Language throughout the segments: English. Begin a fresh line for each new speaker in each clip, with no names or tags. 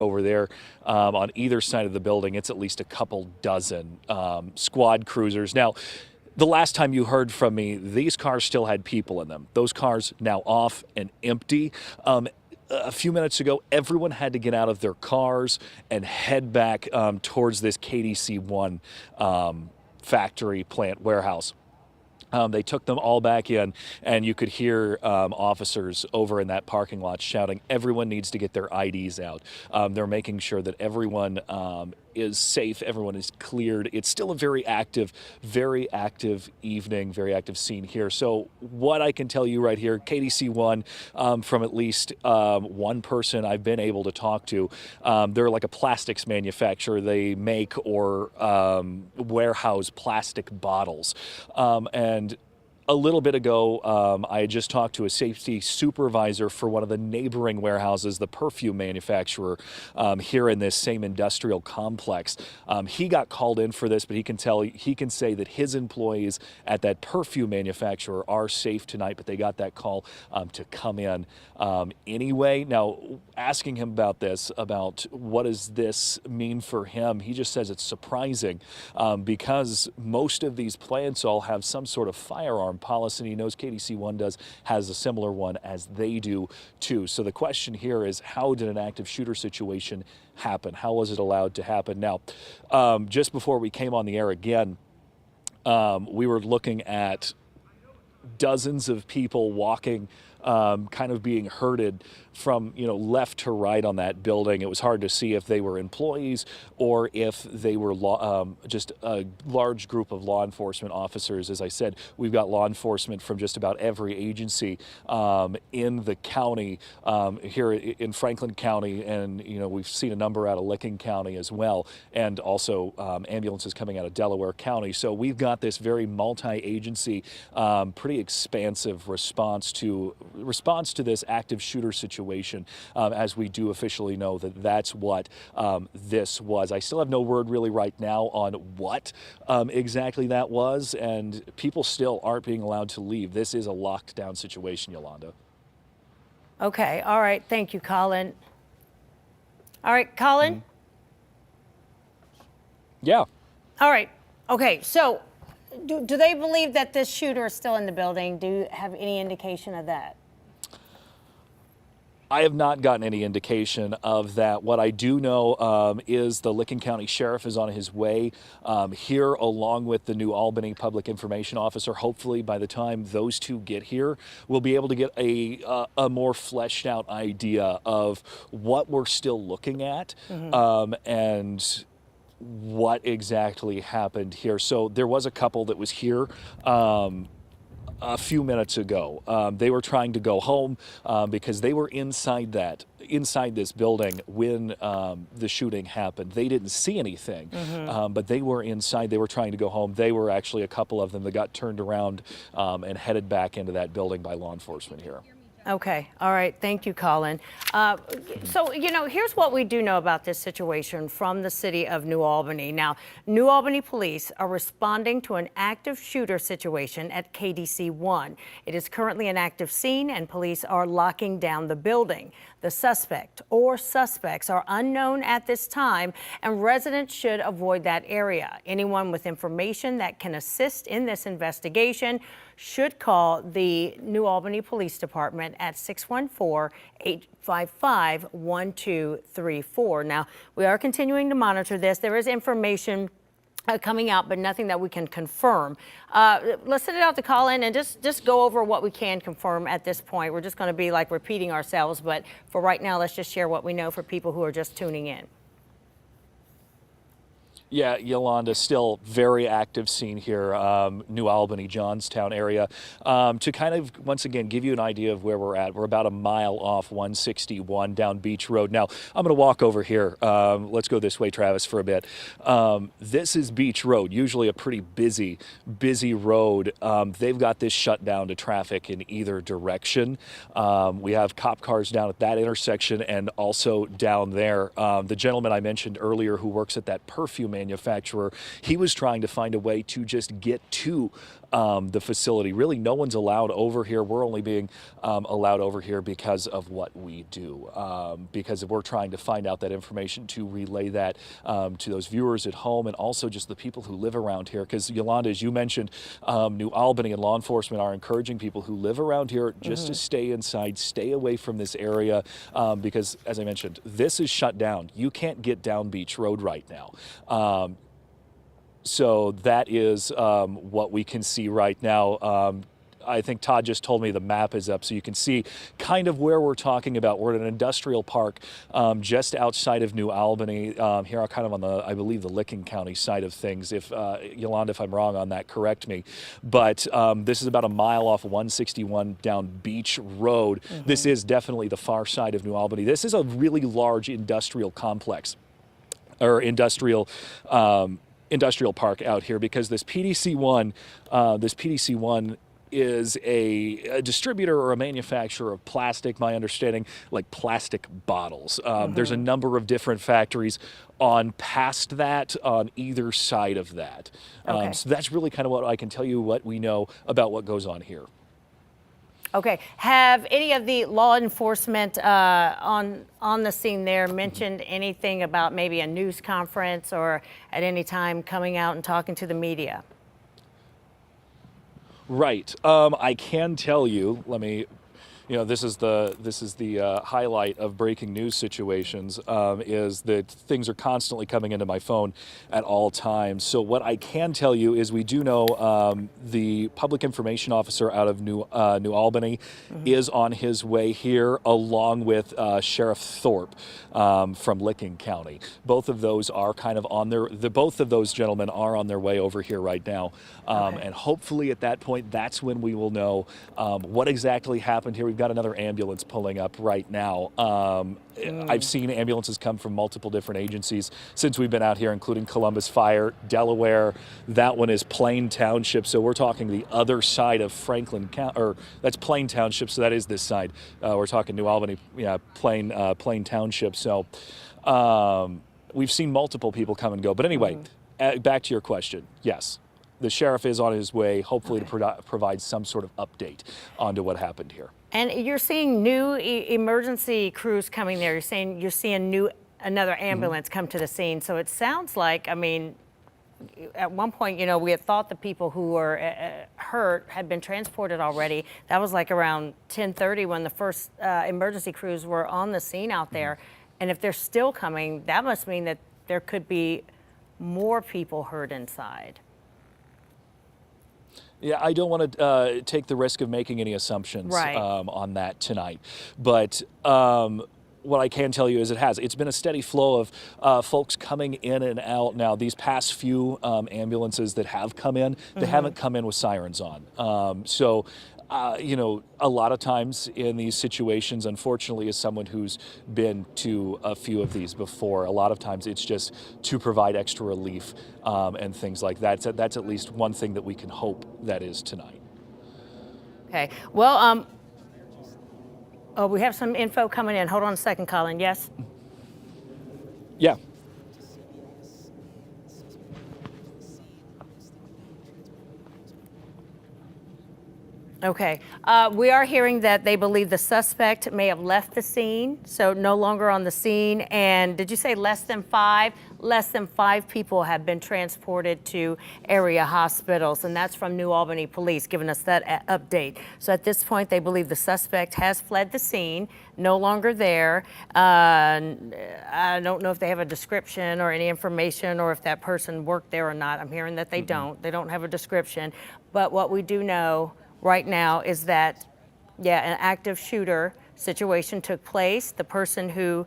over there on either side of the building. It's at least a couple dozen squad cruisers. Now, the last time you heard from me, these cars still had people in them. Those cars now off and empty. A few minutes ago, everyone had to get out of their cars and head back towards this KDC-1 factory plant warehouse. They took them all back in, and you could hear officers over in that parking lot shouting, everyone needs to get their IDs out. They're making sure that everyone is safe, everyone is cleared. It's still a very active evening, very active scene here. So what I can tell you right here, KDC-1, from at least one person I've been able to talk to, they're like a plastics manufacturer. They make or warehouse plastic bottles. And a little bit ago, I had just talked to a safety supervisor for one of the neighboring warehouses, the perfume manufacturer here in this same industrial complex. He got called in for this, but he can say that his employees at that perfume manufacturer are safe tonight, but they got that call to come in anyway. Now, asking him about this, about what does this mean for him, he just says it's surprising because most of these plants all have some sort of firearm policy. He knows KDC-1 has a similar one as they do too. So the question here is, how did an active shooter situation happen? How was it allowed to happen? Now, just before we came on the air again, we were looking at dozens of people walking, kind of being herded from left to right on that building. It was hard to see if they were employees or if they were just a large group of law enforcement officers. As I said, we've got law enforcement from just about every agency in the county here in Franklin County, and we've seen a number out of Licking County as well, and also ambulances coming out of Delaware County. So we've got this very multi-agency, pretty expansive response to this active shooter situation, as we do officially know that that's what this was. I still have no word really right now on what exactly that was, and people still aren't being allowed to leave. This is a locked down situation, Yolanda.
Okay, all right, thank you, Colin. All right, Colin?
Yeah.
All right, okay, so do they believe that this shooter is still in the building? Do you have any indication of that?
I have not gotten any indication of that. What I do know is the Licking County Sheriff is on his way here, along with the new Albany Public Information Officer. Hopefully, by the time those two get here, we'll be able to get a more fleshed out idea of what we're still looking at and what exactly happened here. So there was a couple that was here a few minutes ago. They were trying to go home because they were inside this building when the shooting happened. They didn't see anything, but they were inside. They were trying to go home. They were actually a couple of them that got turned around and headed back into that building by law enforcement here.
Okay. All right. Thank you, Colin. So, here's what we do know about this situation from the city of New Albany. Now, New Albany police are responding to an active shooter situation at KDC-1. It is currently an active scene, and police are locking down the building. The suspect or suspects are unknown at this time, and residents should avoid that area. Anyone with information that can assist in this investigation should call the New Albany Police Department at 614-855-1234. Now, we are continuing to monitor this. There is information coming out, but nothing that we can confirm. Let's send it out to Colin and just go over what we can confirm at this point. We're just going to be like repeating ourselves, but for right now, let's just share what we know for people who are just tuning in.
Yeah, Yolanda, still very active scene here, New Albany, Johnstown area. To kind of, once again, give you an idea of where we're at, we're about a mile off 161 down Beach Road. Now, I'm going to walk over here. Let's go this way, Travis, for a bit. This is Beach Road, usually a pretty busy road. They've got this shut down to traffic in either direction. We have cop cars down at that intersection and also down there. The gentleman I mentioned earlier who works at that perfume manufacturer. He was trying to find a way to just get to the facility. Really, no one's allowed over here. We're only being allowed over here because of what we do, because we're trying to find out that information to relay that to those viewers at home and also just the people who live around here. Because Yolanda, as you mentioned, New Albany and law enforcement are encouraging people who live around here just to stay inside, stay away from this area, because as I mentioned, this is shut down. You can't get down Beach Road right now. So that is what we can see right now. I think Todd just told me the map is up, so you can see kind of where we're talking about. We're at an industrial park just outside of New Albany, here kind of on the, I believe, the Licking County side of things. If Yolanda, if I'm wrong on that, correct me. But this is about a mile off 161 down Beach Road. This is definitely the far side of New Albany. This is a really large industrial complex, or industrial park out here, because this PDC-1 is a distributor or a manufacturer of plastic, my understanding, like plastic bottles. There's a number of different factories on past that, on either side of that.
Okay.
So that's really kind of what I can tell you, what we know about what goes on here.
Okay. Have any of the law enforcement on the scene there mentioned anything about maybe a news conference or at any time coming out and talking to the media?
Right. I can tell you, this is the highlight of breaking news situations, is that things are constantly coming into my phone at all times. So what I can tell you is we do know the public information officer out of New Albany is on his way here, along with Sheriff Thorpe from Licking County. Both of those are kind of on both of those gentlemen are on their way over here right now. And hopefully at that point, that's when we will know what exactly happened here. We've got another ambulance pulling up right now. I've seen ambulances come from multiple different agencies since we've been out here, including Columbus Fire, Delaware. That one is Plain Township, so we're talking the other side of Franklin County, or that's Plain Township, so that is this side. We're talking New Albany, Plain Township. So we've seen multiple people come and go. But anyway, back to your question. Yes, the sheriff is on his way, hopefully to provide some sort of update onto what happened here. And
you're seeing new emergency crews coming there. You're saying you're seeing another ambulance come to the scene. So it sounds like, I mean, at one point, we had thought the people who were hurt had been transported already. That was like around 10:30 when the first emergency crews were on the scene out there. And if they're still coming, that must mean that there could be more people hurt inside.
Yeah, I don't want to take the risk of making any assumptions on that tonight. But what I can tell you is it's been a steady flow of folks coming in and out. Now, these past few ambulances that have come in, they haven't come in with sirens on. So, a lot of times in these situations, unfortunately, as someone who's been to a few of these before, a lot of times it's just to provide extra relief and things like that. So that's at least one thing that we can hope that is tonight.
Okay. Well, we have some info coming in. Hold on a second, Colin. Yes?
Yeah.
Okay. We are hearing that they believe the suspect may have left the scene, so no longer on the scene. And did you say less than 5? Less than 5 people have been transported to area hospitals, and that's from New Albany Police giving us that update. So at this point, they believe the suspect has fled the scene, no longer there. I don't know if they have a description or any information or if that person worked there or not. I'm hearing that they don't. They don't have a description. But what we do know right now is that, an active shooter situation took place. The person who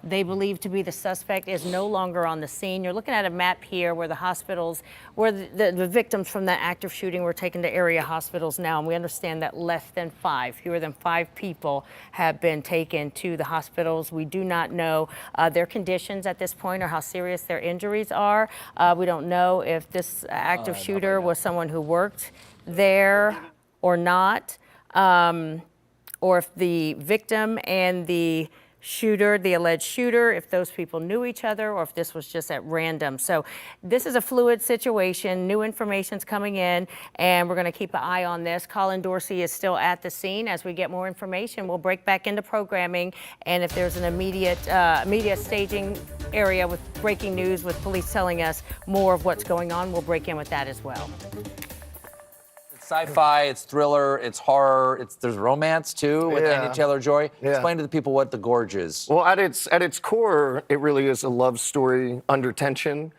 they believe to be the suspect is no longer on the scene. You're looking at a map here where the hospitals, where the victims from that active shooting were taken to area hospitals now, and we understand that fewer than 5 people have been taken to the hospitals. We do not know their conditions at this point or how serious their injuries are. We don't know if this active shooter was someone who worked there or not, or if the victim and the shooter, the alleged shooter, if those people knew each other or if this was just at random. So this is a fluid situation. New information's coming in, and we're going to keep an eye on this. Colin Dorsey is still at the scene. As we get more information, we'll break back into programming, and if there's an immediate media staging area with breaking news with police telling us more of what's going on, we'll break in with that as well.
Sci-fi, it's thriller, it's horror, there's romance too with
Yeah.
Anya Taylor-Joy.
Yeah.
Explain to the people what The Gorge is.
Well, at its core, it really is a love story under tension.